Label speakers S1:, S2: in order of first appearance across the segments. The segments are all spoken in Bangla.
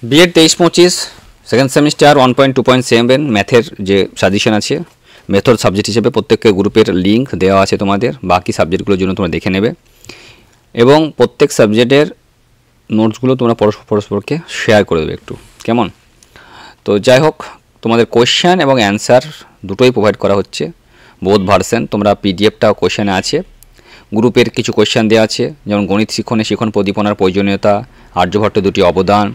S1: বিএড 23-25 সেকেন্ড সেমিস্টার 1.2.7 ম্যাথের যে সাজেশন আছে মেথড সাবজেক্ট হিসেবে প্রত্যেককে গ্রুপের লিঙ্ক দেওয়া আছে তোমাদের, বাকি সাবজেক্টগুলোর জন্য তোমরা দেখে নেবে এবং প্রত্যেক সাবজেক্টের নোটসগুলো তোমরা পরস্পরকে শেয়ার করে দেবে একটু, কেমন? তো যাই হোক, তোমাদের কোয়েশ্চেন এবং অ্যান্সার দুটোই প্রোভাইড করা হচ্ছে, বোথ ভার্সন। তোমরা পিডিএফটা কোয়েশ্চেনে আছে, গ্রুপের কিছু কোয়েশ্চেন দেওয়া আছে, যেমন গণিত শিক্ষণ প্রদীপনার প্রয়োজনীয়তা, আর্যভট্টের দুটি অবদান,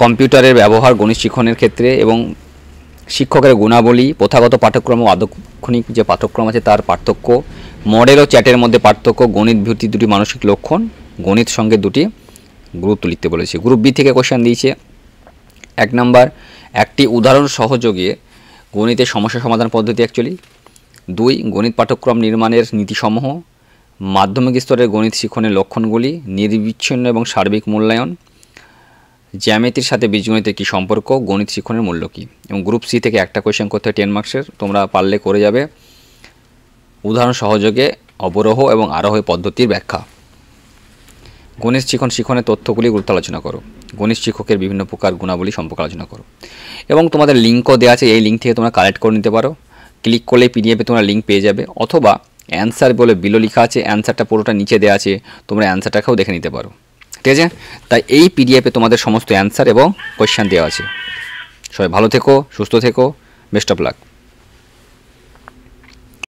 S1: কম্পিউটারের ব্যবহার গণিত শিক্ষণের ক্ষেত্রে এবং শিক্ষকের গুণাবলী, প্রথাগত পাঠ্যক্রম ও আধুনিক যে পাঠ্যক্রম আছে তার পার্থক্য, মডেল ও চ্যাটের মধ্যে পার্থক্য, গণিত ভিত্তিক দুটি মানসিক লক্ষণ, গণিত সঙ্গে দুটি গুরুত্ব লিখতে বলেছে। গ্রুপ বি থেকে কোশ্চেন দিয়েছে 1 নাম্বার, একটি উদাহরণ সহযোগে গণিতের সমস্যা সমাধান পদ্ধতি অ্যাকচুয়ালি। 2, গণিত পাঠ্যক্রম নির্মাণের নীতিসমূহ, মাধ্যমিক স্তরের গণিত শিক্ষণের লক্ষণগুলি, নিরবিচ্ছিন্ন এবং সার্বিক মূল্যায়ন, জ্যামিতির সাথে বীজগণিতের কী সম্পর্ক, গণিত শিক্ষণের মূল্য কী। এবং গ্রুপ সি থেকে একটা কোয়েশ্চেন করতে হয় 10 মার্কসের, তোমরা পারলে করে যাবে, উদাহরণ সহযোগে অবরোহ এবং আরোহ পদ্ধতির ব্যাখ্যা। গণিত শিক্ষণের তথ্যগুলি গুরুত্ব আলোচনা করো, গণিত শিক্ষকের বিভিন্ন প্রকার গুণাবলী সম্পর্কে আলোচনা করো। এবং তোমাদের লিঙ্কও দেওয়া আছে, এই লিঙ্ক থেকে তোমরা কালেক্ট করে নিতে পারো, ক্লিক করলে পিডিএফে তোমরা লিঙ্ক পেয়ে যাবে, অথবা অ্যান্সার বলে বিলো লেখা আছে, অ্যান্সারটা পুরোটা নিচে দেওয়া আছে, তোমরা অ্যান্সারটাকেও দেখে নিতে পারো, ঠিক আছে? তাই এই পিডিএফে তোমাদের সমস্ত অ্যান্সার এবং কোয়েশ্চেন দেওয়া আছে। সবাই ভালো থেকো, সুস্থ থেকো, বেস্ট অফ লাক।